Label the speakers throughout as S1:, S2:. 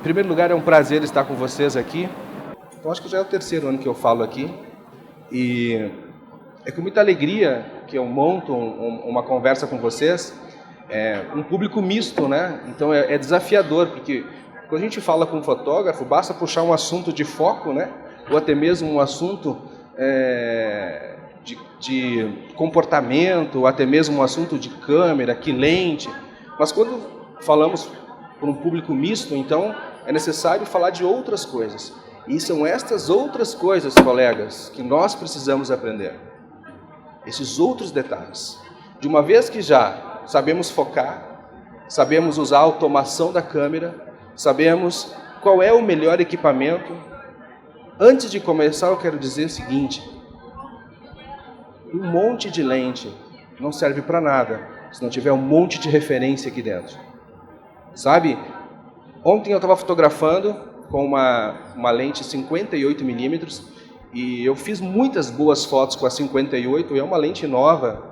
S1: primeiro lugar, é um prazer estar com vocês aqui. Eu acho que já é o terceiro ano que eu falo aqui. E é com muita alegria que eu monto uma conversa com vocês. É um público misto, né? Então é desafiador, porque quando a gente fala com um fotógrafo, basta puxar um assunto de foco, né? Ou até mesmo um assunto de comportamento, ou até mesmo um assunto de câmera, que lente. Mas quando falamos para um público misto, então é necessário falar de outras coisas. E são estas outras coisas, colegas, que nós precisamos aprender. Esses outros detalhes. De uma vez que já sabemos focar, sabemos usar a automação da câmera, sabemos qual é o melhor equipamento, antes de começar eu quero dizer o seguinte: um monte de lente não serve para nada se não tiver um monte de referência aqui dentro. Sabe, ontem eu estava fotografando com uma lente 58mm e eu fiz muitas boas fotos com a 58, é uma lente nova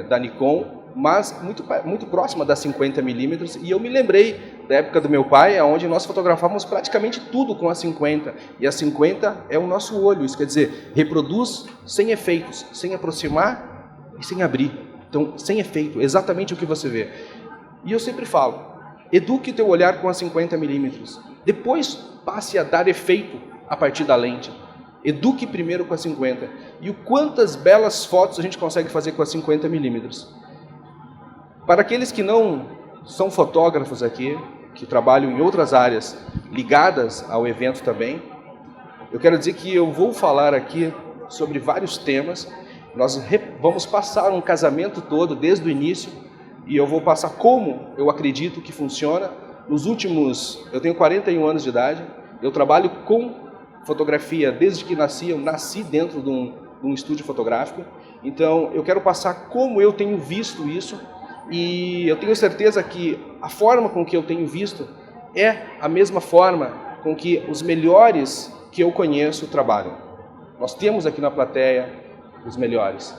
S1: da Nikon, mas muito próxima da 50mm, e eu me lembrei da época do meu pai, onde nós fotografávamos praticamente tudo com a 50, e a 50 é o nosso olho, isso quer dizer, reproduz sem efeitos, sem aproximar e sem abrir, então sem efeito, exatamente o que você vê. E eu sempre falo, eduque teu olhar com a 50mm, depois passe a dar efeito a partir da lente. Eduque primeiro com a 50. E o quantas belas fotos a gente consegue fazer com a 50mm. Para aqueles que não são fotógrafos aqui, que trabalham em outras áreas ligadas ao evento também, eu quero dizer que eu vou falar aqui sobre vários temas. Nós vamos passar um casamento todo desde o início, e eu vou passar como eu acredito que funciona. Eu tenho 41 anos de idade, eu trabalho com fotografia desde que nasci, eu nasci dentro de um estúdio fotográfico, então eu quero passar como eu tenho visto isso, e eu tenho certeza que a forma com que eu tenho visto é a mesma forma com que os melhores que eu conheço trabalham. Nós temos aqui na plateia os melhores,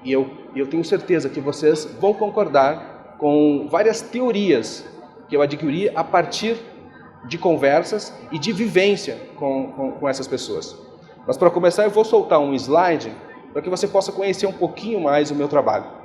S1: e eu tenho certeza que vocês vão concordar com várias teorias que eu adquiri a partir de conversas e de vivência com essas pessoas. Mas para começar eu vou soltar um slide para que você possa conhecer um pouquinho mais o meu trabalho.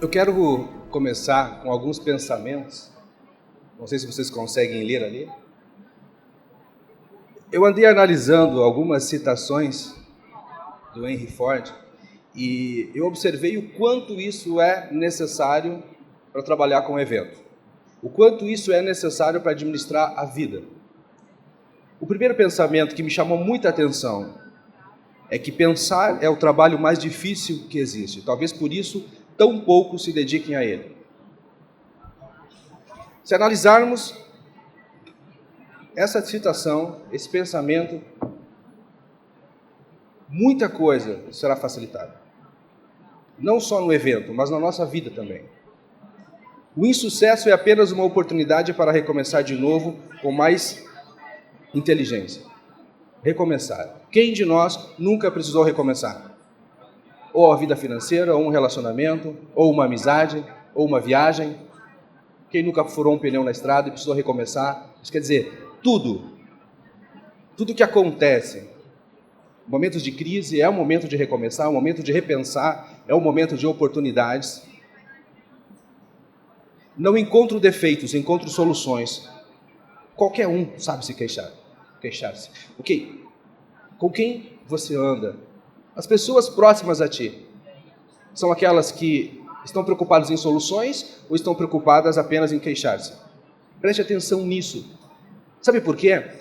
S1: Eu quero começar com alguns pensamentos. Não sei se vocês conseguem ler ali. Eu andei analisando algumas citações do Henry Ford e eu observei o quanto isso é necessário para trabalhar com o evento. O quanto isso é necessário para administrar a vida. O primeiro pensamento que me chamou muita atenção é que pensar é o trabalho mais difícil que existe. Talvez por isso tão poucos se dediquem a ele. Se analisarmos essa citação, esse pensamento, muita coisa será facilitada. Não só no evento, mas na nossa vida também. O insucesso é apenas uma oportunidade para recomeçar de novo com mais inteligência. Recomeçar. Quem de nós nunca precisou recomeçar? Ou a vida financeira, ou um relacionamento, ou uma amizade, ou uma viagem. Quem nunca furou um pneu na estrada e precisou recomeçar? Isso quer dizer, tudo que acontece, momentos de crise é um momento de recomeçar, é um momento de repensar, é um momento de oportunidades. Não encontro defeitos, encontro soluções. Qualquer um sabe se queixar-se. Ok? Com quem você anda? As pessoas próximas a ti são aquelas que estão preocupadas em soluções ou estão preocupadas apenas em queixar-se? Preste atenção nisso. Sabe por quê?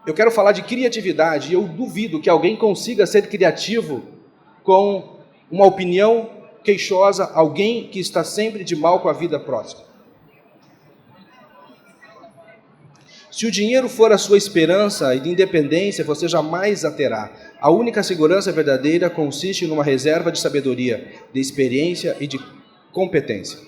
S1: Eu quero falar de criatividade e eu duvido que alguém consiga ser criativo com uma opinião queixosa, alguém que está sempre de mal com a vida próxima. Se o dinheiro for a sua esperança e de independência, você jamais a terá. A única segurança verdadeira consiste numa reserva de sabedoria, de experiência e de competência.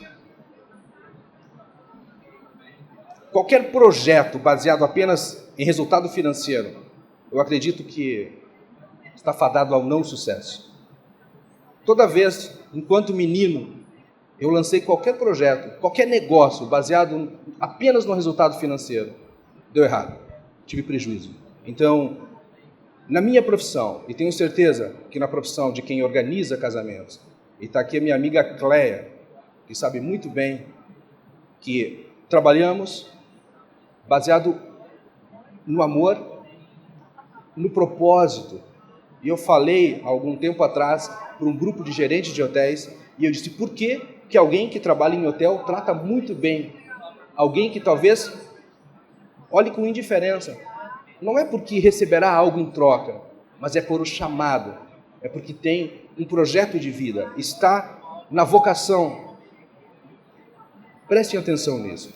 S1: Qualquer projeto baseado apenas em resultado financeiro, eu acredito que está fadado ao não sucesso. Toda vez, enquanto menino, eu lancei qualquer projeto, qualquer negócio baseado apenas no resultado financeiro. Deu errado, tive prejuízo. Então, na minha profissão, e tenho certeza que na profissão de quem organiza casamentos, e está aqui a minha amiga Cleia, que sabe muito bem que trabalhamos baseado no amor, no propósito. E eu falei, há algum tempo atrás, para um grupo de gerentes de hotéis, e eu disse, por que alguém que trabalha em hotel trata muito bem alguém que talvez olhe com indiferença? Não é porque receberá algo em troca, mas é por o chamado, é porque tem um projeto de vida, está na vocação. Prestem atenção nisso.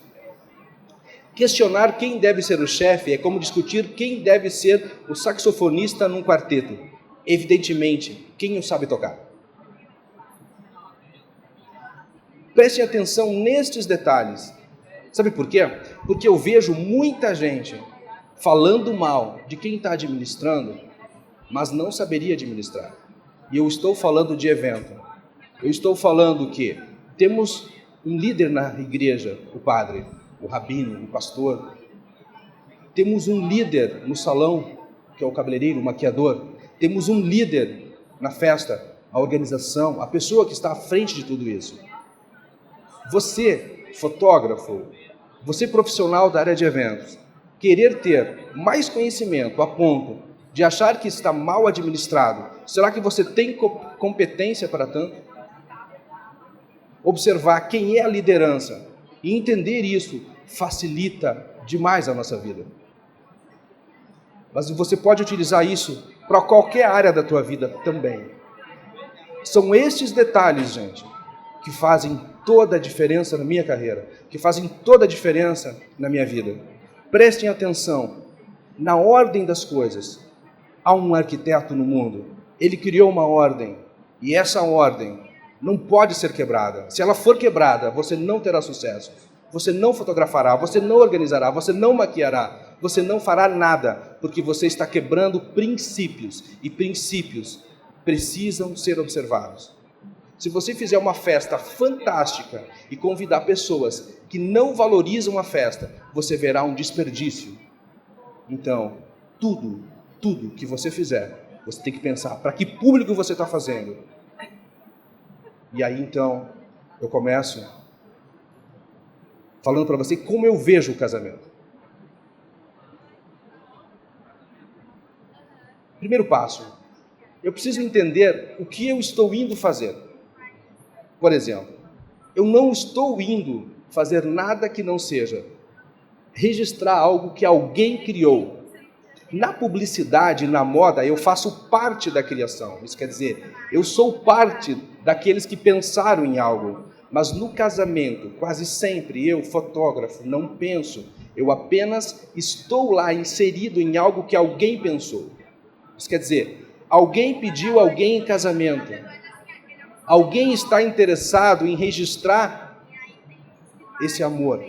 S1: Questionar quem deve ser o chefe é como discutir quem deve ser o saxofonista num quarteto. Evidentemente, quem o sabe tocar. Prestem atenção nestes detalhes. Sabe por quê? Porque eu vejo muita gente falando mal de quem está administrando, mas não saberia administrar. E eu estou falando de evento. Eu estou falando que temos um líder na igreja, o padre, o rabino, o pastor. Temos um líder no salão, que é o cabeleireiro, o maquiador. Temos um líder na festa, a organização, a pessoa que está à frente de tudo isso. Você, fotógrafo, você profissional da área de eventos, querer ter mais conhecimento a ponto de achar que está mal administrado, será que você tem competência para tanto? Observar quem é a liderança e entender isso facilita demais a nossa vida. Mas você pode utilizar isso para qualquer área da tua vida também. São estes detalhes, gente, que fazem toda a diferença na minha carreira, que fazem toda a diferença na minha vida. Prestem atenção na ordem das coisas. Há um arquiteto no mundo, ele criou uma ordem, e essa ordem não pode ser quebrada. Se ela for quebrada, você não terá sucesso. Você não fotografará, você não organizará, você não maquiará, você não fará nada, porque você está quebrando princípios, e princípios precisam ser observados. Se você fizer uma festa fantástica e convidar pessoas que não valorizam a festa, você verá um desperdício. Então, tudo que você fizer, você tem que pensar para que público você está fazendo. E aí, então, eu começo falando para você como eu vejo o casamento. Primeiro passo, eu preciso entender o que eu estou indo fazer. Por exemplo, eu não estou indo fazer nada que não seja registrar algo que alguém criou. Na publicidade, na moda, eu faço parte da criação. Isso quer dizer, eu sou parte daqueles que pensaram em algo. Mas no casamento, quase sempre eu, fotógrafo, não penso. Eu apenas estou lá inserido em algo que alguém pensou. Isso quer dizer, alguém pediu alguém em casamento. Alguém está interessado em registrar esse amor.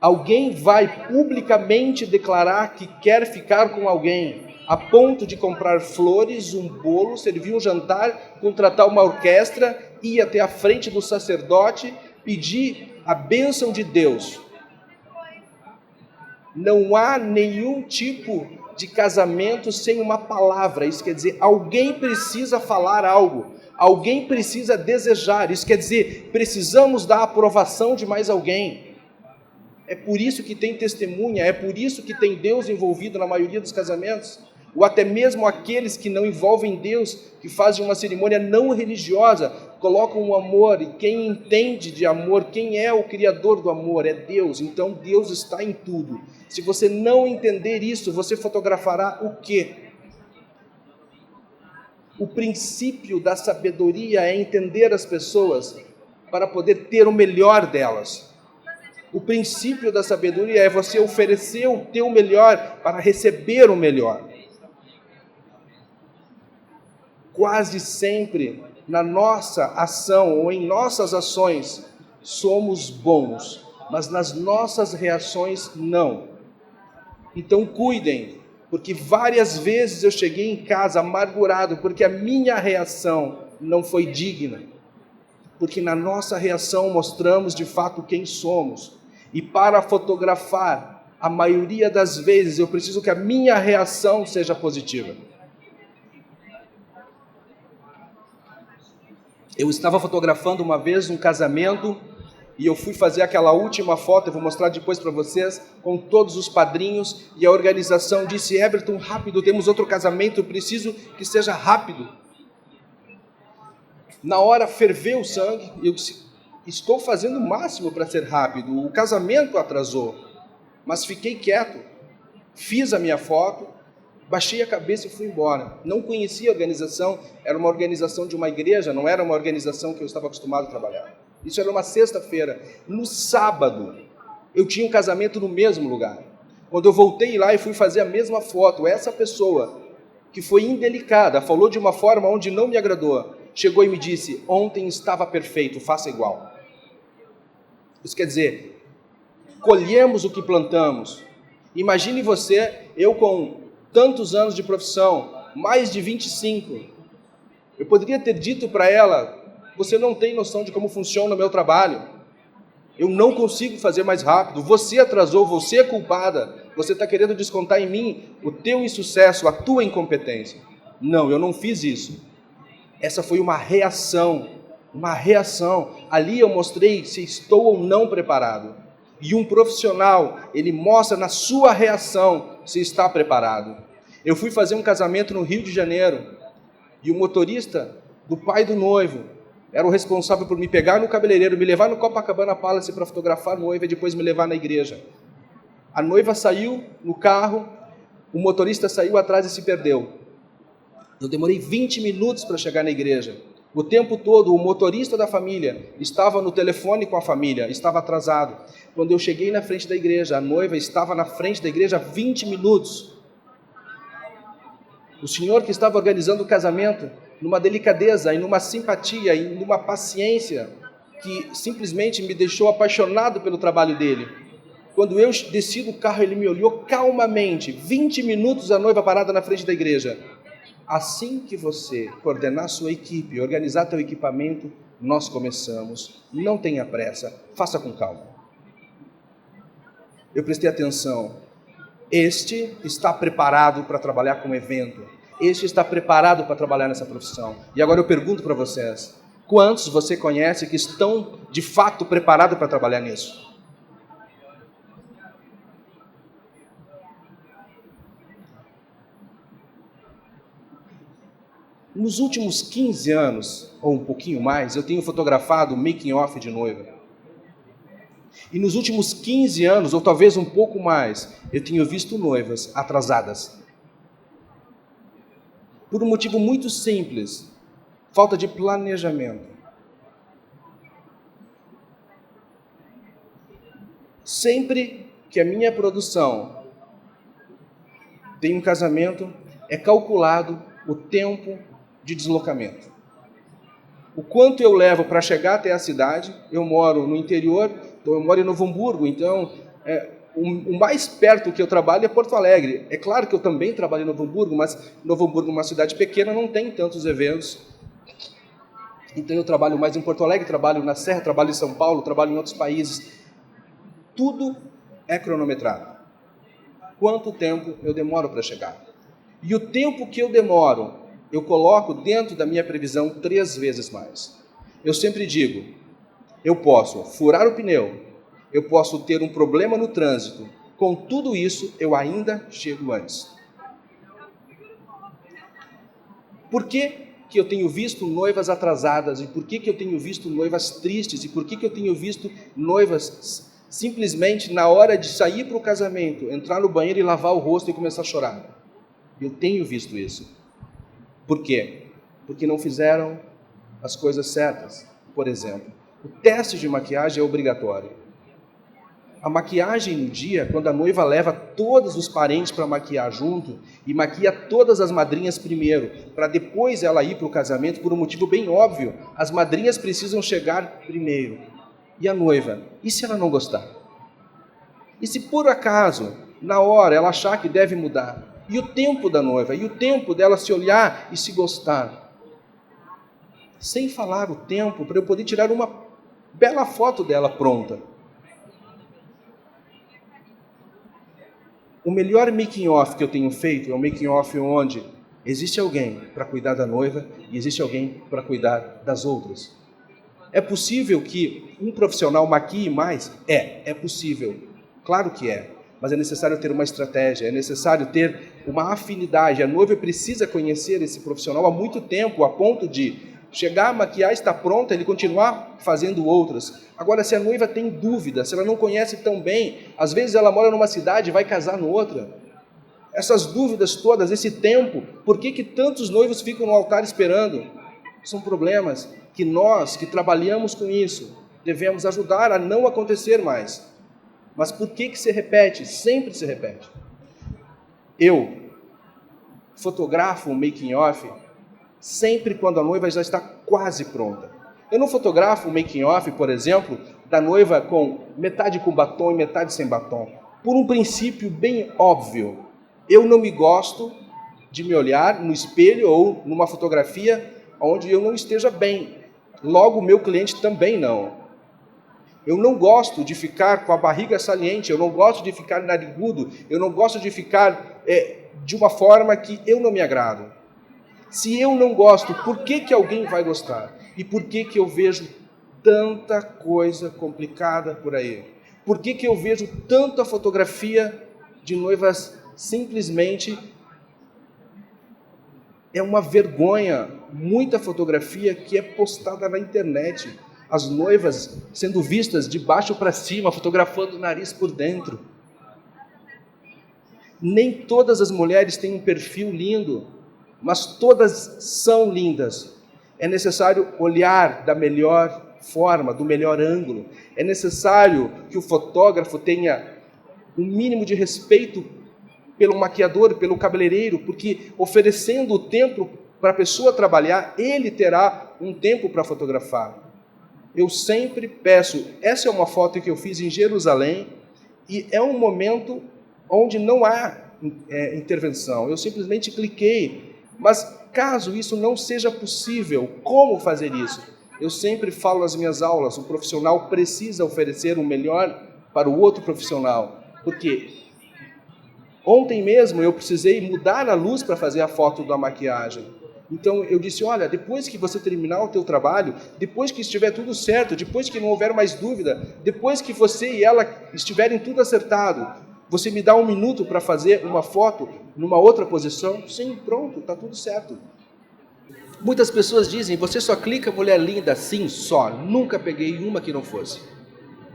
S1: Alguém vai publicamente declarar que quer ficar com alguém, a ponto de comprar flores, um bolo, servir um jantar, contratar uma orquestra, ir até a frente do sacerdote, pedir a bênção de Deus. Não há nenhum tipo de casamento sem uma palavra. Isso quer dizer, alguém precisa falar algo, alguém precisa desejar. Isso quer dizer, precisamos da aprovação de mais alguém. É por isso que tem testemunha, é por isso que tem Deus envolvido na maioria dos casamentos, ou até mesmo aqueles que não envolvem Deus, que fazem uma cerimônia não religiosa, colocam o amor, e quem entende de amor, quem é o criador do amor, é Deus. Então Deus está em tudo. Se você não entender isso, você fotografará o quê? O princípio da sabedoria é entender as pessoas para poder ter o melhor delas. O princípio da sabedoria é você oferecer o teu melhor para receber o melhor. Quase sempre, na nossa ação ou em nossas ações, somos bons, mas nas nossas reações, não. Então, cuidem, porque várias vezes eu cheguei em casa amargurado, porque a minha reação não foi digna. Porque na nossa reação mostramos de fato quem somos. E para fotografar, a maioria das vezes eu preciso que a minha reação seja positiva. Eu estava fotografando uma vez um casamento e eu fui fazer aquela última foto, eu vou mostrar depois para vocês, com todos os padrinhos, e a organização disse: Everton, rápido, temos outro casamento, eu preciso que seja rápido. Na hora ferveu o sangue, eu disse: estou fazendo o máximo para ser rápido, o casamento atrasou, mas fiquei quieto, fiz a minha foto, baixei a cabeça e fui embora. Não conhecia a organização, era uma organização de uma igreja, não era uma organização que eu estava acostumado a trabalhar. Isso era uma sexta-feira. No sábado, eu tinha um casamento no mesmo lugar. Quando eu voltei lá e fui fazer a mesma foto, essa pessoa, que foi indelicada, falou de uma forma onde não me agradou, chegou e me disse: ontem estava perfeito, faça igual. Isso quer dizer, colhemos o que plantamos. Imagine você, eu com tantos anos de profissão, mais de 25, eu poderia ter dito para ela: você não tem noção de como funciona o meu trabalho, eu não consigo fazer mais rápido, você atrasou, você é culpada, você está querendo descontar em mim o teu insucesso, a tua incompetência. Não, eu não fiz isso. Essa foi uma reação. Ali eu mostrei se estou ou não preparado. E um profissional, ele mostra na sua reação se está preparado. Eu fui fazer um casamento no Rio de Janeiro, e o motorista do pai do noivo era o responsável por me pegar no cabeleireiro, me levar no Copacabana Palace para fotografar a noiva e depois me levar na igreja. A noiva saiu no carro, o motorista saiu atrás e se perdeu. Eu demorei 20 minutos para chegar na igreja. O tempo todo, o motorista da família estava no telefone com a família, estava atrasado. Quando eu cheguei na frente da igreja, a noiva estava na frente da igreja há 20 minutos. O senhor que estava organizando o casamento, numa delicadeza e numa simpatia e numa paciência que simplesmente me deixou apaixonado pelo trabalho dele. Quando eu desci do carro, ele me olhou calmamente. 20 minutos a noiva parada na frente da igreja. Assim que você coordenar sua equipe, organizar teu equipamento, nós começamos. Não tenha pressa, faça com calma. Eu prestei atenção. Este está preparado para trabalhar com evento. Este está preparado para trabalhar nessa profissão. E agora eu pergunto para vocês, Quantos você conhece que estão, de fato, preparados para trabalhar nisso? Nos últimos 15 anos, ou um pouquinho mais, eu tenho fotografado making off de noiva. E nos últimos 15 anos, ou talvez um pouco mais, eu tenho visto noivas atrasadas. Por um motivo muito simples: falta de planejamento. Sempre que a minha produção tem um casamento, é calculado o tempo de deslocamento. O quanto eu levo para chegar até a cidade. Eu moro no interior, então eu moro em Novo Hamburgo, então o mais perto que eu trabalho é Porto Alegre. É claro que eu também trabalho em Novo Hamburgo, mas Novo Hamburgo, uma cidade pequena, não tem tantos eventos. Então eu trabalho mais em Porto Alegre, trabalho na Serra, trabalho em São Paulo, trabalho em outros países. Tudo é cronometrado. Quanto tempo eu demoro para chegar? E o tempo que eu demoro, eu coloco dentro da minha previsão 3 vezes mais. Eu sempre digo, eu posso furar o pneu, eu posso ter um problema no trânsito, com tudo isso eu ainda chego antes. Por que eu tenho visto noivas atrasadas? E por que eu tenho visto noivas tristes? E por que eu tenho visto noivas simplesmente na hora de sair para o casamento, entrar no banheiro e lavar o rosto e começar a chorar? Eu tenho visto isso. Por quê? Porque não fizeram as coisas certas. Por exemplo, o teste de maquiagem é obrigatório. A maquiagem no dia, quando a noiva leva todos os parentes para maquiar junto e maquia todas as madrinhas primeiro, para depois ela ir para o casamento, por um motivo bem óbvio, as madrinhas precisam chegar primeiro. E a noiva? E se ela não gostar? E se por acaso, na hora, ela achar que deve mudar? E o tempo da noiva? E o tempo dela se olhar e se gostar? Sem falar o tempo para eu poder tirar uma bela foto dela pronta. O melhor making-off que eu tenho feito é um making-off onde existe alguém para cuidar da noiva e existe alguém para cuidar das outras. É possível que um profissional maquie mais? É possível. Claro que é. Mas é necessário ter uma estratégia, é necessário ter uma afinidade. A noiva precisa conhecer esse profissional há muito tempo, a ponto de chegar a maquiar, estar pronta, ele continuar fazendo outras. Agora, se a noiva tem dúvida, se ela não conhece tão bem, às vezes ela mora numa cidade e vai casar noutra. Essas dúvidas todas, esse tempo, por que tantos noivos ficam no altar esperando? São problemas que nós, que trabalhamos com isso, devemos ajudar a não acontecer mais. Mas por que se repete? Sempre se repete. Eu fotografo o making-off sempre quando a noiva já está quase pronta. Eu não fotografo o making-off, por exemplo, da noiva com metade com batom e metade sem batom. Por um princípio bem óbvio. Eu não me gosto de me olhar no espelho ou numa fotografia onde eu não esteja bem. Logo, o meu cliente também não. Eu não gosto de ficar com a barriga saliente, eu não gosto de ficar narigudo, eu não gosto de ficar de uma forma que eu não me agrado. Se eu não gosto, por que alguém vai gostar? E por que eu vejo tanta coisa complicada por aí? Por que eu vejo tanta fotografia de noivas simplesmente... É uma vergonha, muita fotografia que é postada na internet. As noivas sendo vistas de baixo para cima, fotografando o nariz por dentro. Nem todas as mulheres têm um perfil lindo, mas todas são lindas. É necessário olhar da melhor forma, do melhor ângulo. É necessário que o fotógrafo tenha um mínimo de respeito pelo maquiador, pelo cabeleireiro, porque oferecendo o tempo para a pessoa trabalhar, ele terá um tempo para fotografar. Eu sempre peço, essa é uma foto que eu fiz em Jerusalém, e é um momento onde não há intervenção, eu simplesmente cliquei, mas caso isso não seja possível, como fazer isso? Eu sempre falo nas minhas aulas, o profissional precisa oferecer o melhor para o outro profissional, porque ontem mesmo eu precisei mudar a luz para fazer a foto da maquiagem. Então eu disse, olha, depois que você terminar o teu trabalho, depois que estiver tudo certo, depois que não houver mais dúvida, depois que você e ela estiverem tudo acertado, você me dá 1 minuto para fazer uma foto numa outra posição? Sim, pronto, está tudo certo. Muitas pessoas dizem, você só clica mulher linda? Sim, só. Nunca peguei uma que não fosse.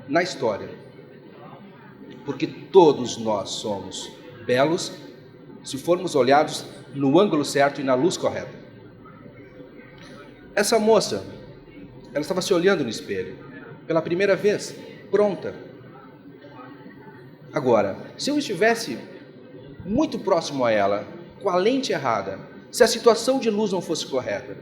S1: Na história. Porque todos nós somos belos se formos olhados no ângulo certo e na luz correta. Essa moça, ela estava se olhando no espelho, pela primeira vez, pronta. Agora, se eu estivesse muito próximo a ela, com a lente errada, se a situação de luz não fosse correta,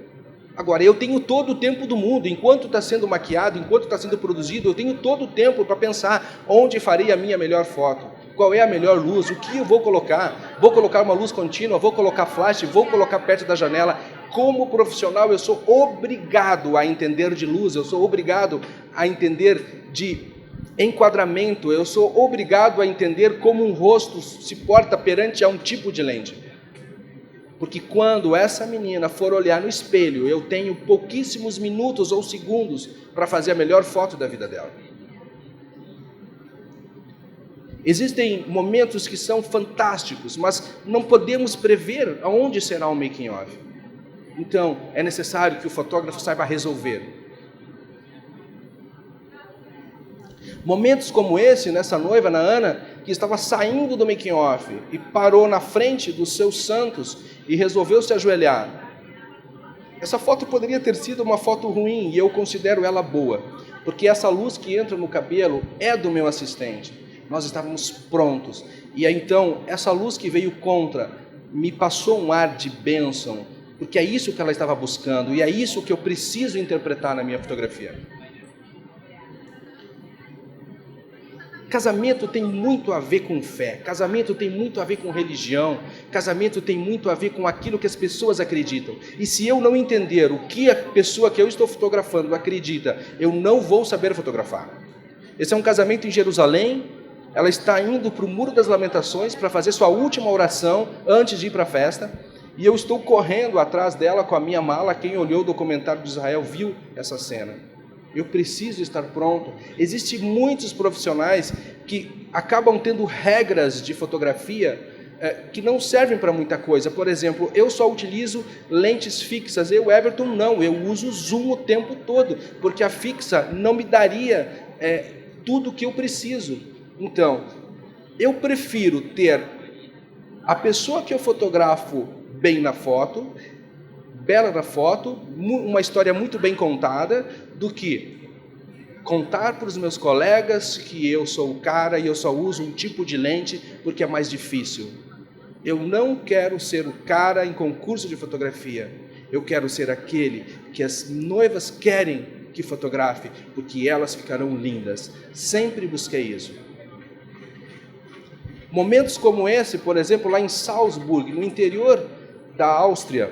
S1: agora eu tenho todo o tempo do mundo, enquanto está sendo maquiado, enquanto está sendo produzido, eu tenho todo o tempo para pensar onde farei a minha melhor foto, qual é a melhor luz, o que eu vou colocar uma luz contínua, vou colocar flash, vou colocar perto da janela. Como profissional, eu sou obrigado a entender de luz, eu sou obrigado a entender de enquadramento, eu sou obrigado a entender como um rosto se porta perante a um tipo de lente. Porque quando essa menina for olhar no espelho, eu tenho pouquíssimos minutos ou segundos para fazer a melhor foto da vida dela. Existem momentos que são fantásticos, mas não podemos prever aonde será o making of. Então, é necessário que o fotógrafo saiba resolver. Momentos como esse, nessa noiva, na Ana, que estava saindo do making off e parou na frente dos seus santos e resolveu se ajoelhar. Essa foto poderia ter sido uma foto ruim e eu considero ela boa, porque essa luz que entra no cabelo é do meu assistente. Nós estávamos prontos. E aí, então, essa luz que veio contra me passou um ar de bênção, porque é isso que ela estava buscando e é isso que eu preciso interpretar na minha fotografia. Casamento tem muito a ver com fé, casamento tem muito a ver com religião, casamento tem muito a ver com aquilo que as pessoas acreditam. E se eu não entender o que a pessoa que eu estou fotografando acredita, eu não vou saber fotografar. Esse é um casamento em Jerusalém, ela está indo para o Muro das Lamentações para fazer sua última oração antes de ir para a festa. E eu estou correndo atrás dela com a minha mala. Quem olhou o documentário de Israel viu essa cena. Eu preciso estar pronto. Existem muitos profissionais que acabam tendo regras de fotografia que não servem para muita coisa. Por exemplo, eu só utilizo lentes fixas. Everton, não. Eu uso zoom o tempo todo, porque a fixa não me daria tudo o que eu preciso. Então, eu prefiro ter a pessoa que eu fotografo bem na foto, bela na foto, uma história muito bem contada, do que contar para os meus colegas que eu sou o cara e eu só uso um tipo de lente porque é mais difícil. Eu não quero ser o cara em concurso de fotografia. Eu quero ser aquele que as noivas querem que fotografe, porque elas ficarão lindas. Sempre busquei isso. Momentos como esse, por exemplo, lá em Salzburg, no interior da Áustria,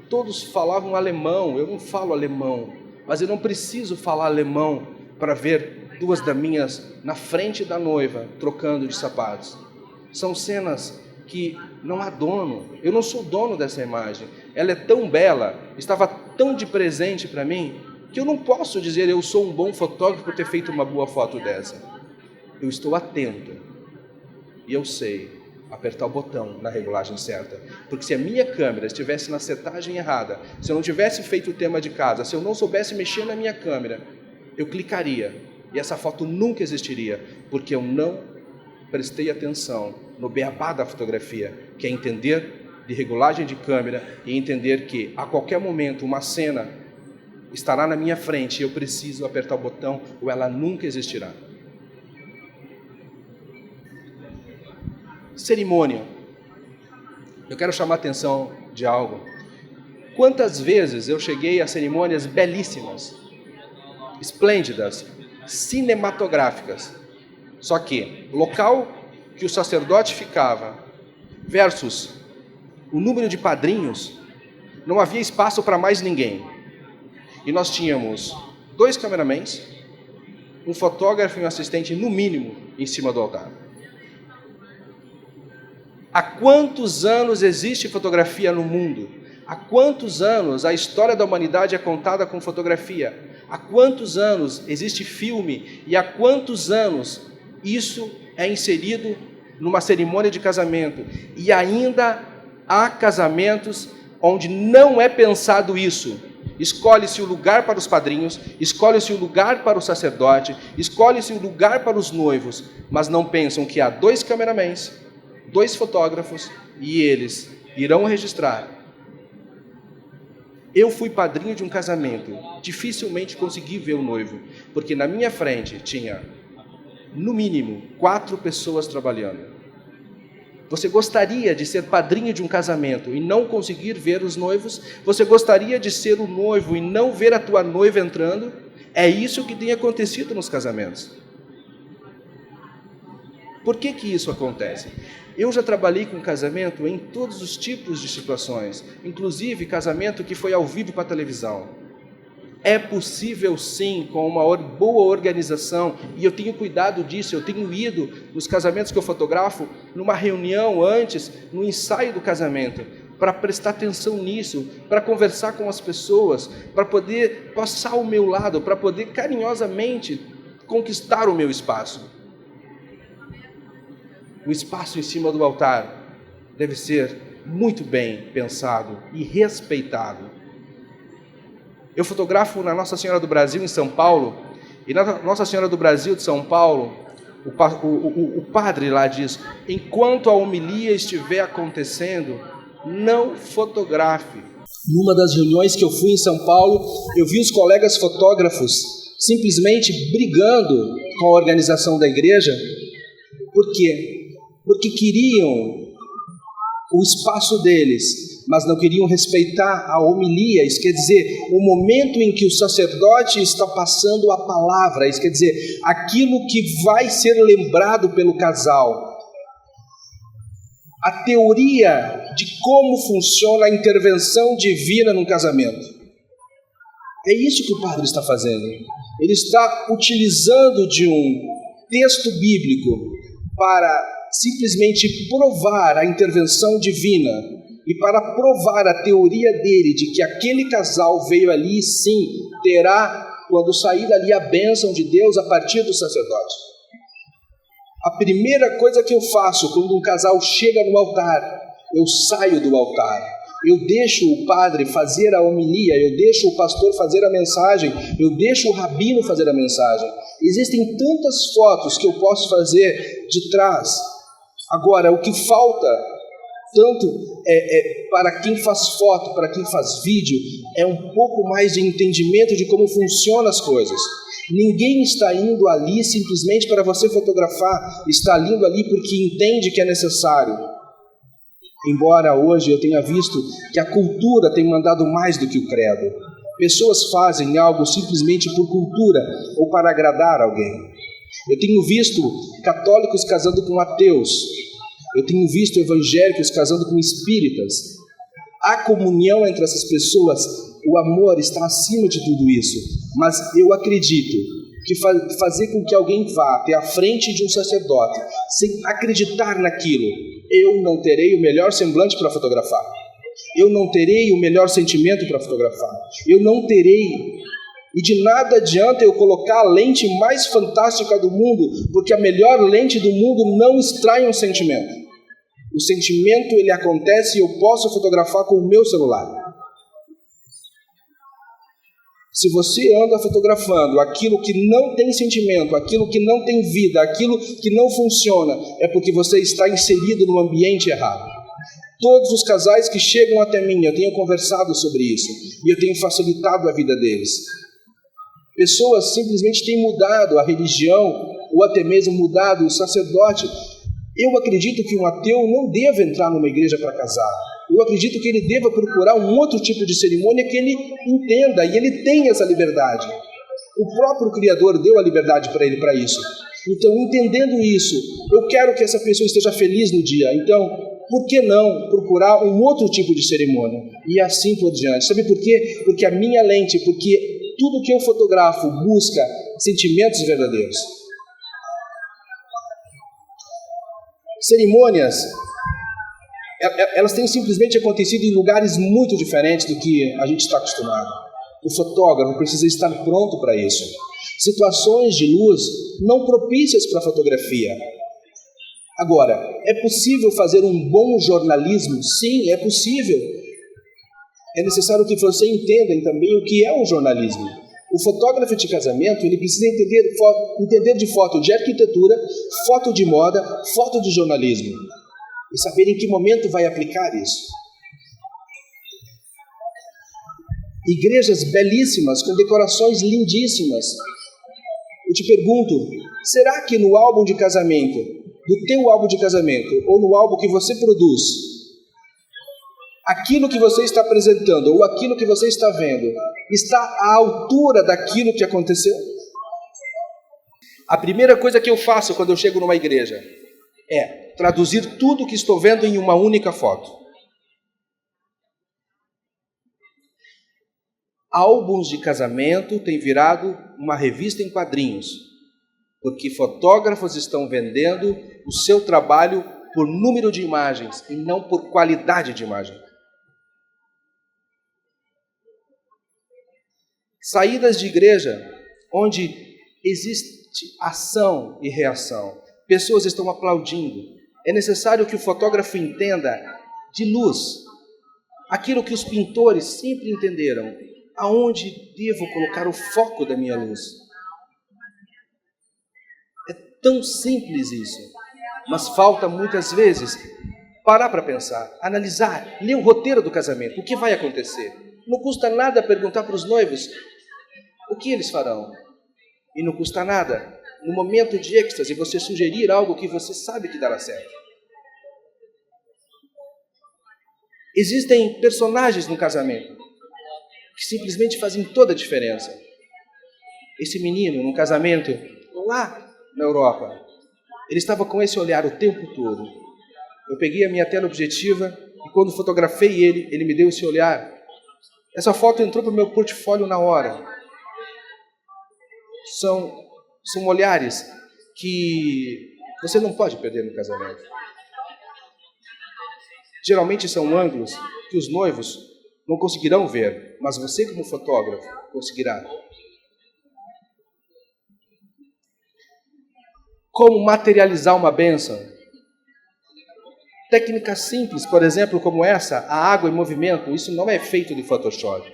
S1: todos falavam alemão. Eu não falo alemão, mas eu não preciso falar alemão para ver duas daminhas na frente da noiva trocando de sapatos. São cenas que não há dono. Eu não sou dono dessa imagem. Ela é tão bela, estava tão de presente para mim, que eu não posso dizer eu sou um bom fotógrafo por ter feito uma boa foto dessa. Eu estou atento e eu sei apertar o botão na regulagem certa, porque se a minha câmera estivesse na setagem errada, se eu não tivesse feito o tema de casa, se eu não soubesse mexer na minha câmera, eu clicaria e essa foto nunca existiria, porque eu não prestei atenção no beabá da fotografia, que é entender de regulagem de câmera e entender que a qualquer momento uma cena estará na minha frente e eu preciso apertar o botão ou ela nunca existirá. Cerimônia. Eu quero chamar a atenção de algo. Quantas vezes eu cheguei a cerimônias belíssimas, esplêndidas, cinematográficas, só que o local que o sacerdote ficava versus o número de padrinhos, não havia espaço para mais ninguém. E nós tínhamos 2 cameramans, um fotógrafo e um assistente, no mínimo, em cima do altar. Há quantos anos existe fotografia no mundo? Há quantos anos a história da humanidade é contada com fotografia? Há quantos anos existe filme? E há quantos anos isso é inserido numa cerimônia de casamento? E ainda há casamentos onde não é pensado isso. Escolhe-se o lugar para os padrinhos, escolhe-se o lugar para o sacerdote, escolhe-se o lugar para os noivos, mas não pensam que há 2 cameramans, 2 fotógrafos, e eles irão registrar. Eu fui padrinho de um casamento, dificilmente consegui ver o noivo, porque na minha frente tinha, no mínimo, 4 pessoas trabalhando. Você gostaria de ser padrinho de um casamento e não conseguir ver os noivos? Você gostaria de ser o noivo e não ver a tua noiva entrando? É isso que tem acontecido nos casamentos. Por que isso acontece? Eu já trabalhei com casamento em todos os tipos de situações, inclusive casamento que foi ao vivo para a televisão. É possível sim, com uma boa organização, e eu tenho cuidado disso, eu tenho ido nos casamentos que eu fotografo, numa reunião antes, no ensaio do casamento, para prestar atenção nisso, para conversar com as pessoas, para poder passar ao meu lado, para poder carinhosamente conquistar o meu espaço. O espaço em cima do altar deve ser muito bem pensado e respeitado. Eu fotografo na Nossa Senhora do Brasil, em São Paulo, e na Nossa Senhora do Brasil de São Paulo, o padre lá diz: enquanto a homilia estiver acontecendo, não fotografe. Numa das reuniões que eu fui em São Paulo, eu vi os colegas fotógrafos simplesmente brigando com a organização da igreja. Por quê? Porque queriam o espaço deles, mas não queriam respeitar a homilia, isso quer dizer, o momento em que o sacerdote está passando a palavra, isso quer dizer, aquilo que vai ser lembrado pelo casal. A teoria de como funciona a intervenção divina num casamento. É isso que o padre está fazendo. Ele está utilizando de um texto bíblico para simplesmente provar a intervenção divina e para provar a teoria dele de que aquele casal veio ali, sim, terá, quando sair dali, a bênção de Deus a partir do sacerdote. A primeira coisa que eu faço quando um casal chega no altar, eu saio do altar. Eu deixo o padre fazer a homilia, eu deixo o pastor fazer a mensagem, eu deixo o rabino fazer a mensagem. Existem tantas fotos que eu posso fazer de trás. Agora, o que falta, tanto para quem faz foto, para quem faz vídeo, é um pouco mais de entendimento de como funcionam as coisas. Ninguém está indo ali simplesmente para você fotografar, está indo ali porque entende que é necessário. Embora hoje eu tenha visto que a cultura tem mandado mais do que o credo. Pessoas fazem algo simplesmente por cultura ou para agradar alguém. Eu tenho visto católicos casando com ateus. Eu tenho visto evangélicos casando com espíritas. A comunhão entre essas pessoas, o amor está acima de tudo isso. Mas eu acredito que fazer com que alguém vá até a frente de um sacerdote sem acreditar naquilo, eu não terei o melhor semblante para fotografar. Eu não terei o melhor sentimento para fotografar. Eu não terei. E de nada adianta eu colocar a lente mais fantástica do mundo, porque a melhor lente do mundo não extrai um sentimento. O sentimento, ele acontece e eu posso fotografar com o meu celular. Se você anda fotografando aquilo que não tem sentimento, aquilo que não tem vida, aquilo que não funciona, é porque você está inserido no ambiente errado. Todos os casais que chegam até mim, eu tenho conversado sobre isso, e eu tenho facilitado a vida deles. Pessoas simplesmente têm mudado a religião, ou até mesmo mudado o sacerdote. Eu acredito que um ateu não deva entrar numa igreja para casar. Eu acredito que ele deva procurar um outro tipo de cerimônia que ele entenda, e ele tem essa liberdade. O próprio Criador deu a liberdade para ele para isso. Então, entendendo isso, eu quero que essa pessoa esteja feliz no dia. Então, por que não procurar um outro tipo de cerimônia? E assim por diante. Sabe por quê? Porque a minha lente, porque tudo que eu fotografo busca sentimentos verdadeiros. Cerimônias elas têm simplesmente acontecido em lugares muito diferentes do que a gente está acostumado. O fotógrafo precisa estar pronto para isso. Situações de luz não propícias para a fotografia. Agora, é possível fazer um bom jornalismo? Sim, é possível. É necessário que você entenda também o que é um jornalismo. O fotógrafo de casamento, ele precisa entender de foto de arquitetura, foto de moda, foto de jornalismo. E saber em que momento vai aplicar isso. Igrejas belíssimas, com decorações lindíssimas. Eu te pergunto, será que no álbum de casamento, do teu álbum de casamento, ou no álbum que você produz, aquilo que você está apresentando, ou aquilo que você está vendo, está à altura daquilo que aconteceu? A primeira coisa que eu faço quando eu chego numa igreja é traduzir tudo o que estou vendo em uma única foto. Álbuns de casamento têm virado uma revista em quadrinhos, porque fotógrafos estão vendendo o seu trabalho por número de imagens e não por qualidade de imagem. Saídas de igreja onde existe ação e reação. Pessoas estão aplaudindo. É necessário que o fotógrafo entenda de luz aquilo que os pintores sempre entenderam. Aonde devo colocar o foco da minha luz? É tão simples isso, mas falta muitas vezes parar para pensar, analisar, ler o roteiro do casamento, o que vai acontecer. Não custa nada perguntar para os noivos o que eles farão. E não custa nada, no momento de êxtase, você sugerir algo que você sabe que dará certo. Existem personagens no casamento que simplesmente fazem toda a diferença. Esse menino, num casamento lá na Europa, ele estava com esse olhar o tempo todo. Eu peguei a minha tela objetiva e quando fotografei ele, ele me deu esse olhar. Essa foto entrou para o meu portfólio na hora. São olhares que você não pode perder no casamento. Geralmente são ângulos que os noivos não conseguirão ver, mas você como fotógrafo conseguirá. Como materializar uma bênção? Técnicas simples, por exemplo, como essa, a água em movimento, isso não é feito de Photoshop.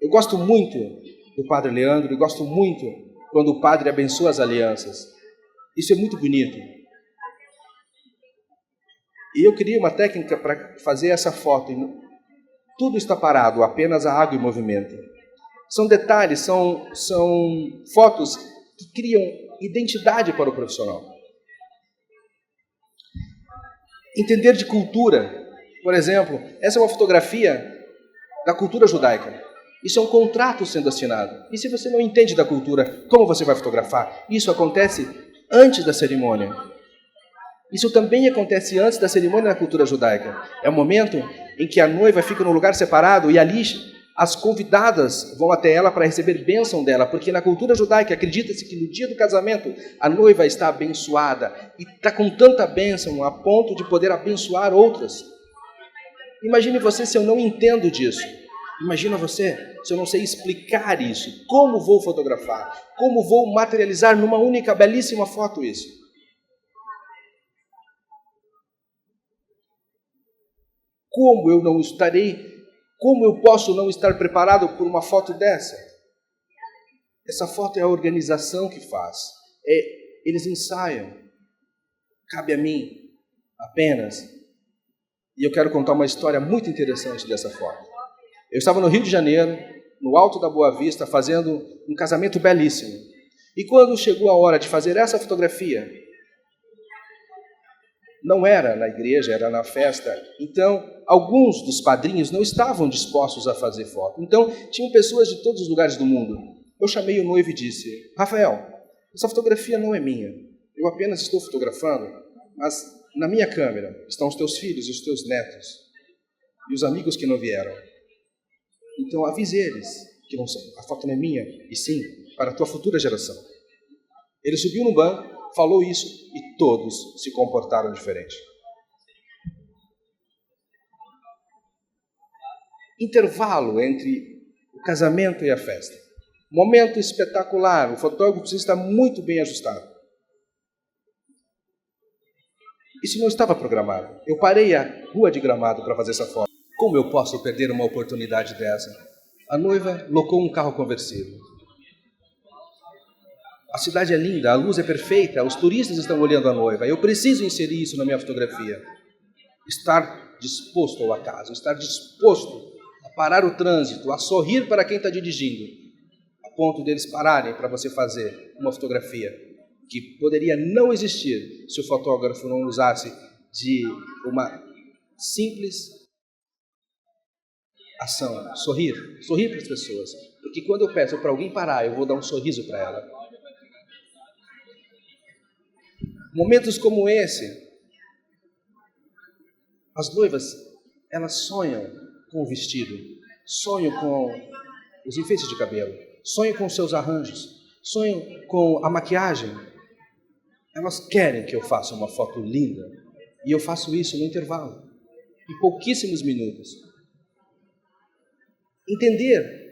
S1: Eu gosto muito do Padre Leandro e gosto muito quando o Padre abençoa as alianças. Isso é muito bonito. E eu queria uma técnica para fazer essa foto. Tudo está parado, apenas a água em movimento. São detalhes, são fotos que criam identidade para o profissional. Entender de cultura. Por exemplo, essa é uma fotografia da cultura judaica. Isso é um contrato sendo assinado. E se você não entende da cultura, como você vai fotografar? Isso acontece antes da cerimônia. Isso também acontece antes da cerimônia na cultura judaica. É o momento em que a noiva fica num lugar separado e ali as convidadas vão até ela para receber bênção dela, porque na cultura judaica acredita-se que no dia do casamento a noiva está abençoada e está com tanta bênção a ponto de poder abençoar outras. Imagine você se eu não entendo disso. Imagina você se eu não sei explicar isso. Como vou fotografar? Como vou materializar numa única belíssima foto isso? Como eu posso não estar preparado por uma foto dessa? Essa foto é a organização que faz. Eles ensaiam. Cabe a mim apenas. E eu quero contar uma história muito interessante dessa foto. Eu estava no Rio de Janeiro, no Alto da Boa Vista, fazendo um casamento belíssimo. E quando chegou a hora de fazer essa fotografia, não era na igreja, era na festa. Então, alguns dos padrinhos não estavam dispostos a fazer foto. Então, tinham pessoas de todos os lugares do mundo. Eu chamei o noivo e disse: Rafael, essa fotografia não é minha. Eu apenas estou fotografando, mas na minha câmera estão os teus filhos e os teus netos e os amigos que não vieram. Então, avise eles que a foto não é minha, e sim para a tua futura geração. Ele subiu no banco, falou isso e todos se comportaram diferente. intervalo entre o casamento e a festa. Momento espetacular, o fotógrafo precisa estar muito bem ajustado. Isso não estava programado. Eu parei a rua de Gramado para fazer essa foto. Como eu posso perder uma oportunidade dessa? A noiva locou um carro conversível. A cidade é linda, a luz é perfeita, os turistas estão olhando a noiva. Eu preciso inserir isso na minha fotografia. Estar disposto ao acaso, estar disposto a parar o trânsito, a sorrir para quem está dirigindo, a ponto deles pararem para você fazer uma fotografia que poderia não existir se o fotógrafo não usasse de uma simples ação, sorrir para as pessoas. Porque quando eu peço para alguém parar, eu vou dar um sorriso para ela. Momentos como esse, as noivas, elas sonham com o vestido, sonham com os enfeites de cabelo, sonham com os seus arranjos, sonham com a maquiagem. Elas querem que eu faça uma foto linda, e eu faço isso no intervalo, em pouquíssimos minutos. Entender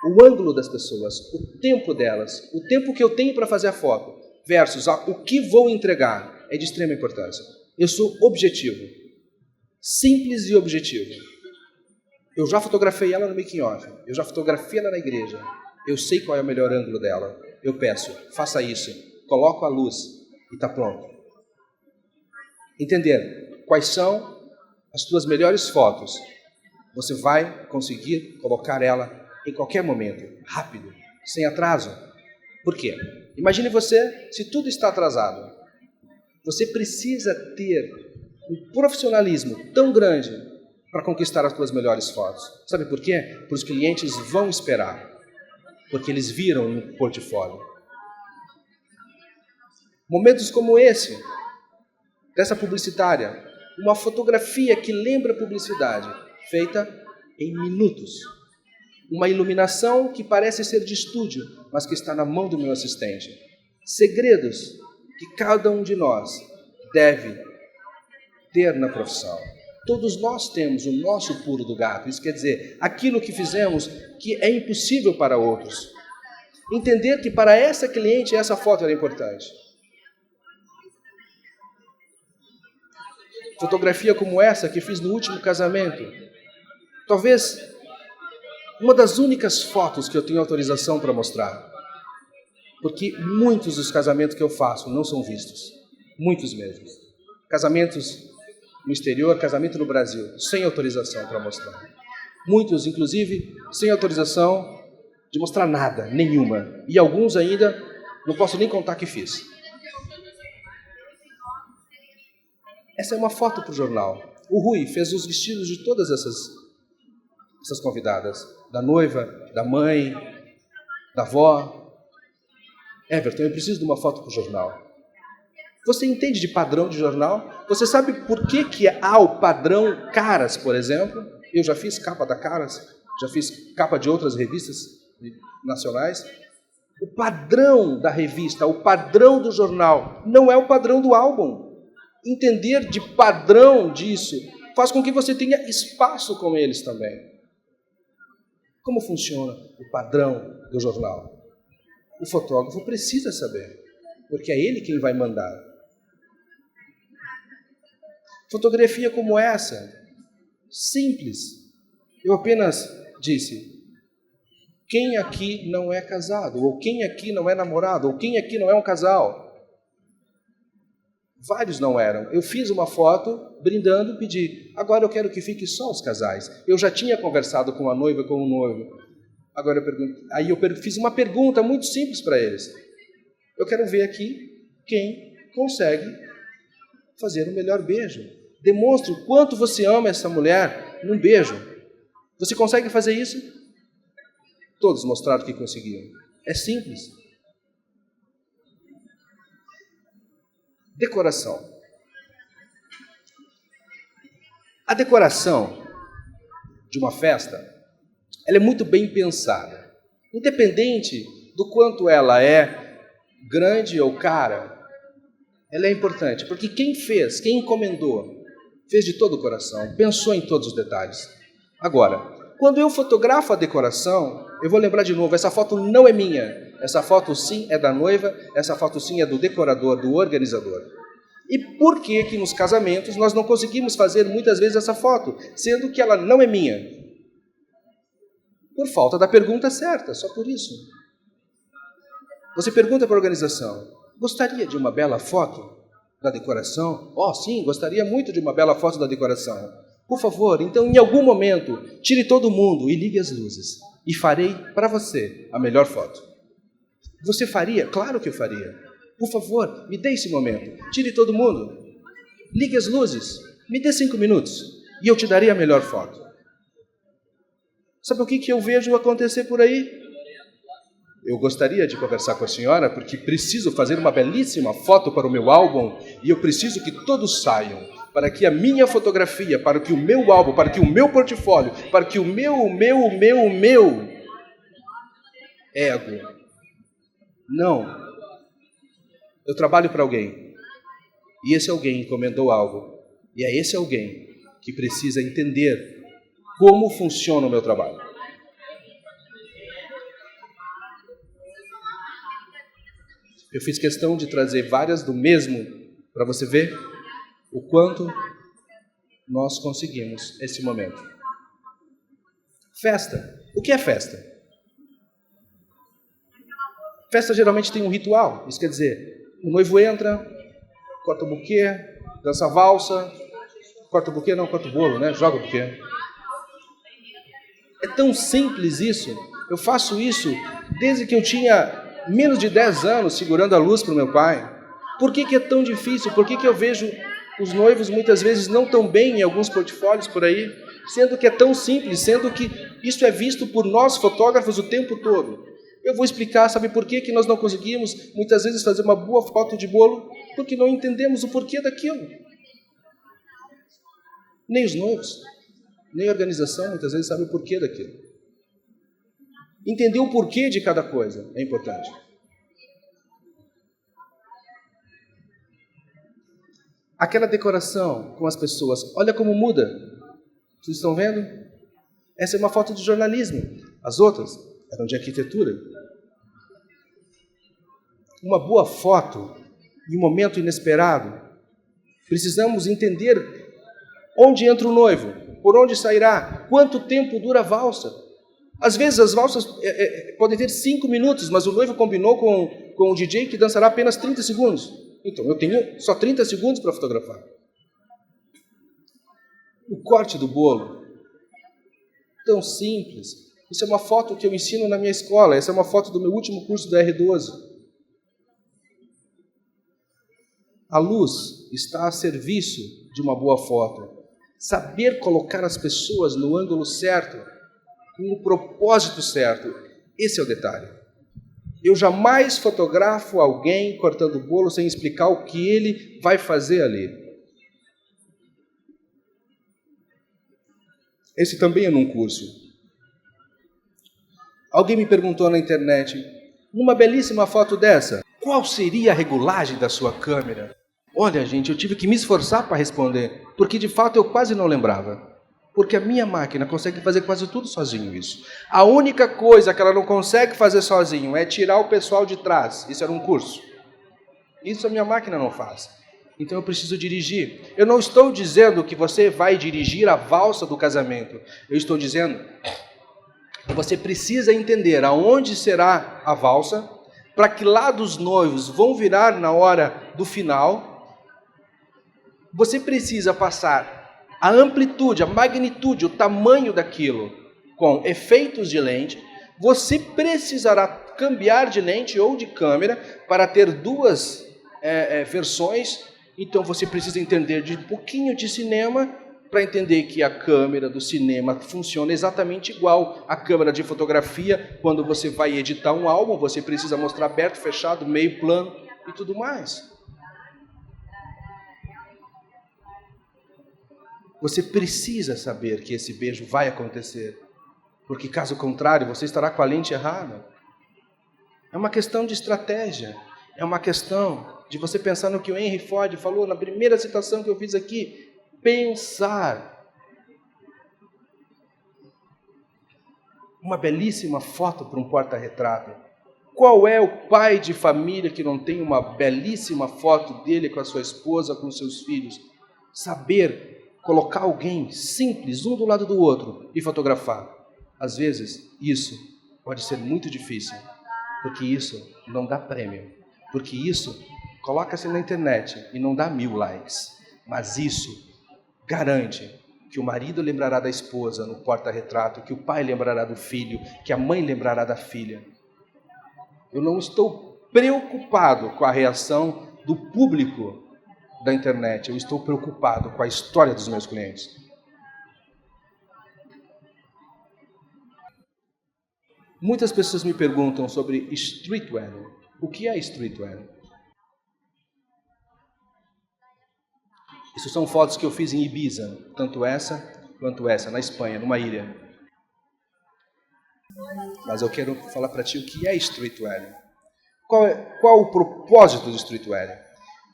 S1: o ângulo das pessoas, o tempo delas, o tempo que eu tenho para fazer a foto, versus o que vou entregar, é de extrema importância. Eu sou objetivo, simples e objetivo. Eu já fotografei ela no making-off, eu já fotografei ela na igreja, eu sei qual é o melhor ângulo dela. Eu peço, faça isso, coloco a luz e está pronto. Entender quais são as tuas melhores fotos. Você vai conseguir colocar ela em qualquer momento, rápido, sem atraso. Por quê? Imagine você, se tudo está atrasado, você precisa ter um profissionalismo tão grande para conquistar as suas melhores fotos. Sabe por quê? Porque os clientes vão esperar, porque eles viram no portfólio. Momentos como esse, dessa publicitária, uma fotografia que lembra publicidade, feita em minutos. Uma iluminação que parece ser de estúdio, mas que está na mão do meu assistente. Segredos que cada um de nós deve ter na profissão. Todos nós temos o nosso pulo do gato. Isso quer dizer, aquilo que fizemos que é impossível para outros. Entender que para essa cliente essa foto era importante. Fotografia como essa que fiz no último casamento. Talvez uma das únicas fotos que eu tenho autorização para mostrar. Porque muitos dos casamentos que eu faço não são vistos. Muitos mesmo. Casamentos no exterior, casamento no Brasil, sem autorização para mostrar. Muitos, inclusive, sem autorização de mostrar nada, nenhuma. E alguns ainda, não posso nem contar que fiz. Essa é uma foto para o jornal. O Rui fez os vestidos de todas essas convidadas. Da noiva, da mãe, da avó. Everton, eu preciso de uma foto para o jornal. Você entende de padrão de jornal? Você sabe por que há o padrão Caras, por exemplo? Eu já fiz capa da Caras, já fiz capa de outras revistas nacionais. O padrão da revista, o padrão do jornal, não é o padrão do álbum. Entender de padrão disso faz com que você tenha espaço com eles também. Como funciona o padrão do jornal? O fotógrafo precisa saber, porque é ele quem vai mandar. Fotografia como essa, simples. Eu apenas disse, quem aqui não é casado? Ou quem aqui não é namorado? Ou quem aqui não é um casal? Vários não eram. Eu fiz uma foto, brindando, pedi. Agora eu quero que fique só os casais. Eu já tinha conversado com a noiva e com o noivo. Agora eu pergunto. Aí eu fiz uma pergunta muito simples para eles. Eu quero ver aqui quem consegue fazer o melhor beijo. Demonstre o quanto você ama essa mulher num beijo. Você consegue fazer isso? Todos mostraram que conseguiam. É simples. Decoração. A decoração de uma festa, ela é muito bem pensada. Independente do quanto ela é grande ou cara, ela é importante, porque quem fez, quem encomendou, fez de todo o coração, pensou em todos os detalhes. Agora, quando eu fotografo a decoração, eu vou lembrar de novo, essa foto não é minha. Essa foto sim é da noiva, essa foto sim é do decorador, do organizador. E por que que nos casamentos nós não conseguimos fazer muitas vezes essa foto, sendo que ela não é minha? Por falta da pergunta certa, só por isso. Você pergunta para a organização, gostaria de uma bela foto da decoração? Oh, sim, gostaria muito de uma bela foto da decoração. Por favor, então, em algum momento, tire todo mundo e ligue as luzes. E farei para você a melhor foto. Você faria? Claro que eu faria. Por favor, me dê esse momento. Tire todo mundo. Ligue as luzes. Me dê 5 minutos. E eu te darei a melhor foto. Sabe o que eu vejo acontecer por aí? Eu gostaria de conversar com a senhora porque preciso fazer uma belíssima foto para o meu álbum e eu preciso que todos saiam para que a minha fotografia, para que o meu álbum, para que o meu portfólio, para que o meu ego. Não. Eu trabalho para alguém. E esse alguém encomendou algo. E é esse alguém que precisa entender como funciona o meu trabalho. Eu fiz questão de trazer várias do mesmo para você ver o quanto nós conseguimos esse momento. Festa. O que é festa? Festa geralmente tem um ritual. Isso quer dizer, o noivo entra, corta o buquê, dança valsa, corta o buquê, não, corta o bolo, né? Joga o buquê. É tão simples isso. Eu faço isso desde que eu tinha menos de 10 anos segurando a luz para o meu pai. Por que é tão difícil? Por que eu vejo os noivos muitas vezes não tão bem em alguns portfólios por aí? Sendo que é tão simples, sendo que isso é visto por nós fotógrafos o tempo todo. Eu vou explicar, sabe por que nós não conseguimos muitas vezes fazer uma boa foto de bolo? Porque não entendemos o porquê daquilo. Nem os noivos, nem a organização muitas vezes sabe o porquê daquilo. Entender o porquê de cada coisa é importante. Aquela decoração com as pessoas, olha como muda. Vocês estão vendo? Essa é uma foto de jornalismo. As outras eram de arquitetura. Uma boa foto em um momento inesperado. Precisamos entender onde entra o noivo, por onde sairá, quanto tempo dura a valsa. Às vezes as valsas podem ter 5 minutos, mas o noivo combinou com o DJ que dançará apenas 30 segundos. Então eu tenho só 30 segundos para fotografar. O corte do bolo. Tão simples. Isso é uma foto que eu ensino na minha escola. Essa é uma foto do meu último curso da R12. A luz está a serviço de uma boa foto. Saber colocar as pessoas no ângulo certo, com o propósito certo, esse é o detalhe. Eu jamais fotografo alguém cortando o bolo sem explicar o que ele vai fazer ali. Esse também é num curso. Alguém me perguntou na internet, numa belíssima foto dessa, qual seria a regulagem da sua câmera? Olha, gente, eu tive que me esforçar para responder, porque de fato eu quase não lembrava. Porque a minha máquina consegue fazer quase tudo sozinho isso. A única coisa que ela não consegue fazer sozinho é tirar o pessoal de trás. Isso era um curso. Isso a minha máquina não faz. Então eu preciso dirigir. Eu não estou dizendo que você vai dirigir a valsa do casamento. Eu estou dizendo que você precisa entender aonde será a valsa, para que lá dos noivos vão virar na hora do final. Você precisa passar a amplitude, a magnitude, o tamanho daquilo com efeitos de lente. Você precisará cambiar de lente ou de câmera para ter duas versões. Então você precisa entender de um pouquinho de cinema para entender que a câmera do cinema funciona exatamente igual à câmera de fotografia. Quando você vai editar um álbum, você precisa mostrar aberto, fechado, meio plano e tudo mais. Você precisa saber que esse beijo vai acontecer, porque caso contrário, você estará com a lente errada. É uma questão de estratégia, é uma questão de você pensar no que o Henry Ford falou na primeira citação que eu fiz aqui. Pensar. uma belíssima foto para um porta-retrato? Qual é o pai de família que não tem uma belíssima foto dele com a sua esposa, com os seus filhos? Saber colocar alguém simples, um do lado do outro, e fotografar. Às vezes, isso pode ser muito difícil, porque isso não dá prêmio, porque isso coloca-se na internet e não dá 1000 likes, mas isso garante que o marido lembrará da esposa no porta-retrato, que o pai lembrará do filho, que a mãe lembrará da filha. Eu não estou preocupado com a reação do público da internet, eu estou preocupado com a história dos meus clientes. Muitas pessoas me perguntam sobre streetwear. O que é streetwear? Isso são fotos que eu fiz em Ibiza, tanto essa quanto essa, na Espanha, numa ilha. Mas eu quero falar para ti o que é streetwear. Qual o propósito do streetwear?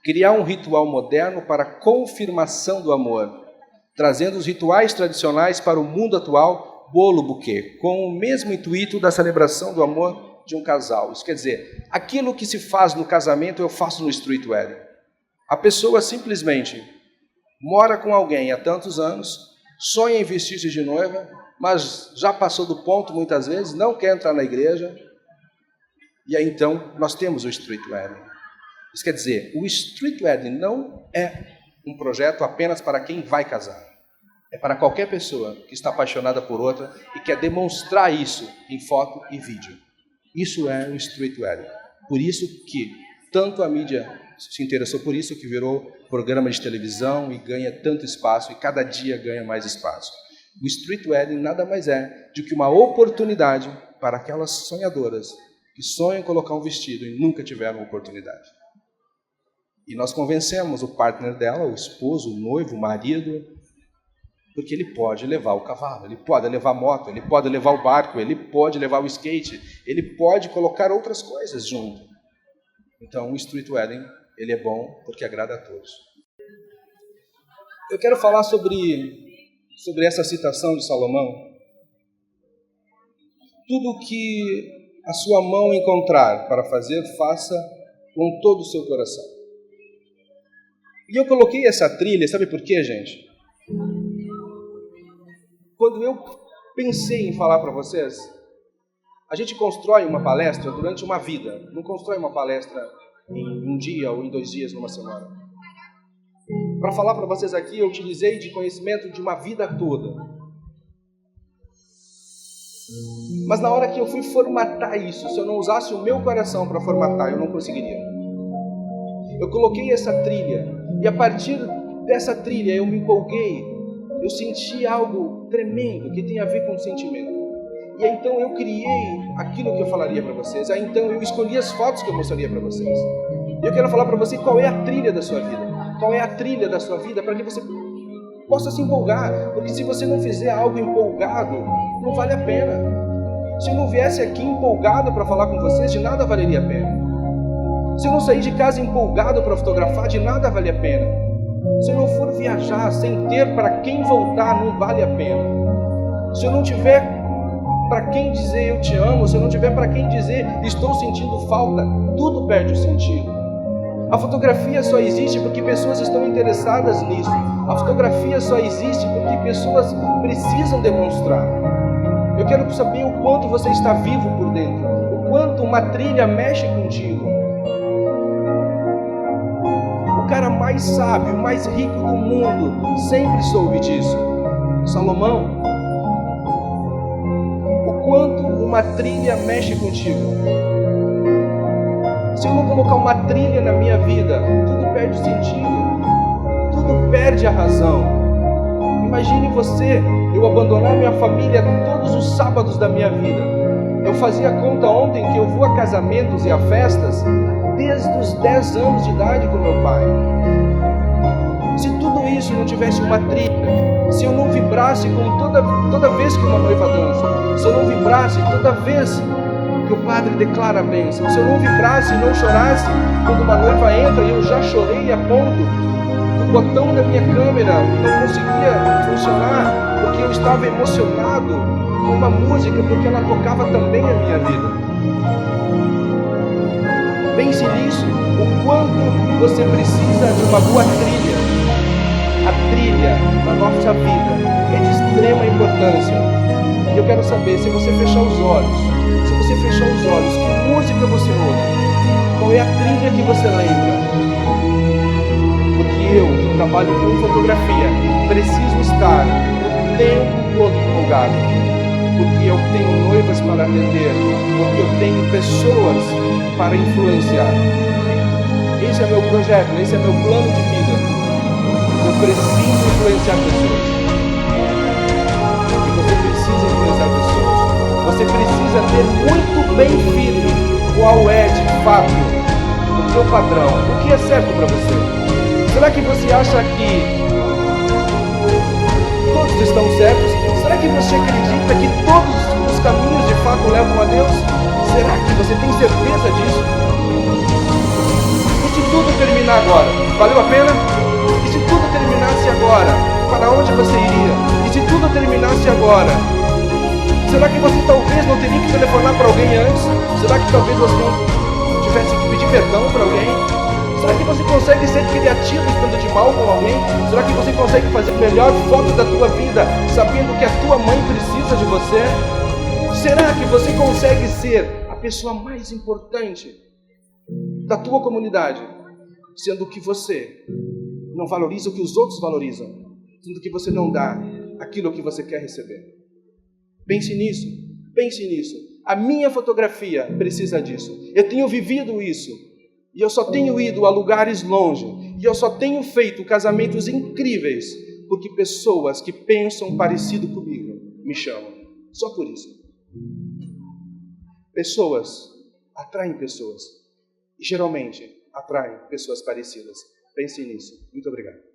S1: Criar um ritual moderno para a confirmação do amor, trazendo os rituais tradicionais para o mundo atual, bolo, buquê, com o mesmo intuito da celebração do amor de um casal. Isso quer dizer, aquilo que se faz no casamento eu faço no streetwear. A pessoa simplesmente mora com alguém há tantos anos, sonha em vestir-se de noiva, mas já passou do ponto muitas vezes, não quer entrar na igreja, e aí então nós temos o streetwear. Isso quer dizer, o streetwear não é um projeto apenas para quem vai casar. É para qualquer pessoa que está apaixonada por outra e quer demonstrar isso em foto e vídeo. Isso é o streetwear. Por isso que tanto a mídia se interessou por isso, que virou programa de televisão e ganha tanto espaço, e cada dia ganha mais espaço. O streetwear nada mais é do que uma oportunidade para aquelas sonhadoras que sonham em colocar um vestido e nunca tiveram oportunidade. E nós convencemos o partner dela, o esposo, o noivo, o marido, porque ele pode levar o cavalo, ele pode levar a moto, ele pode levar o barco, ele pode levar o skate, ele pode colocar outras coisas junto. Então o streetwear, ele é bom porque agrada a todos. Eu quero falar sobre essa citação de Salomão. Tudo que a sua mão encontrar para fazer, faça com todo o seu coração. E eu coloquei essa trilha, sabe por quê, gente? Quando eu pensei em falar para vocês, a gente constrói uma palestra durante uma vida, não constrói uma palestra em um dia ou em 2 dias, numa semana. Para falar para vocês aqui, eu utilizei de conhecimento de uma vida toda. Mas na hora que eu fui formatar isso, se eu não usasse o meu coração para formatar, eu não conseguiria. Eu coloquei essa trilha, e a partir dessa trilha eu me empolguei, eu senti algo tremendo que tem a ver com o sentimento. E aí, então eu criei aquilo que eu falaria para vocês, aí então eu escolhi as fotos que eu mostraria para vocês. E eu quero falar para você qual é a trilha da sua vida, qual é a trilha da sua vida, para que você possa se empolgar, porque se você não fizer algo empolgado, não vale a pena. Se eu não viesse aqui empolgado para falar com vocês, de nada valeria a pena. Se eu não sair de casa empolgado para fotografar, de nada vale a pena. Se eu não for viajar sem ter para quem voltar, não vale a pena. Se eu não tiver para quem dizer eu te amo, se eu não tiver para quem dizer estou sentindo falta, tudo perde o sentido. A fotografia só existe porque pessoas estão interessadas nisso. A fotografia só existe porque pessoas precisam demonstrar. Eu quero saber o quanto você está vivo por dentro, o quanto uma trilha mexe contigo. O cara mais sábio, mais rico do mundo sempre soube disso. Salomão. O quanto uma trilha mexe contigo. Se eu não colocar uma trilha na minha vida, tudo perde o sentido, tudo perde a razão. Imagine você, eu abandonar minha família todos os sábados da minha vida. Eu fazia conta ontem que eu vou a casamentos e a festas desde os 10 anos de idade com meu pai. Se tudo isso não tivesse uma trilha, se eu não vibrasse com toda vez que uma noiva dança, se eu não vibrasse toda vez que o padre declara a bênção, se eu não vibrasse e não chorasse quando uma noiva entra, e eu já chorei a ponto do botão da minha câmera não conseguia funcionar porque eu estava emocionado com uma música, porque ela tocava também a minha vida. Pense nisso, o quanto você precisa de uma boa trilha. A trilha na nossa vida é de extrema importância. E eu quero saber, se você fechar os olhos, que música você ouve? Qual é a trilha que você lembra? Porque eu, que trabalho com fotografia, preciso estar o tempo todo empolgado. Porque eu tenho noivas para atender, porque eu tenho pessoas para influenciar. Esse é meu projeto, esse é meu plano de vida. Eu preciso influenciar pessoas. E você precisa influenciar pessoas. Você precisa ter muito bem firme qual é de fato o teu padrão, o que é certo para você. Será que você acha que todos estão certos? Será que você acredita que todos os caminhos de fato levam a Deus? Será que você tem certeza disso? E se tudo terminar agora, valeu a pena? E se tudo terminasse agora, para onde você iria? E se tudo terminasse agora, será que você talvez não teria que telefonar para alguém antes? Será que talvez você não tivesse que pedir perdão para alguém? Será que você consegue ser criativo estando de mal com alguém? Será que você consegue fazer a melhor foto da tua vida sabendo que a tua mãe precisa de você? Será que você consegue ser a pessoa mais importante da tua comunidade, sendo que você não valoriza o que os outros valorizam, sendo que você não dá aquilo que você quer receber? Pense nisso, pense nisso. A minha fotografia precisa disso. Eu tenho vivido isso. E eu só tenho ido a lugares longe. E eu só tenho feito casamentos incríveis porque pessoas que pensam parecido comigo me chamam. Só por isso. Pessoas atraem pessoas. E geralmente atraem pessoas parecidas. Pense nisso. Muito obrigado.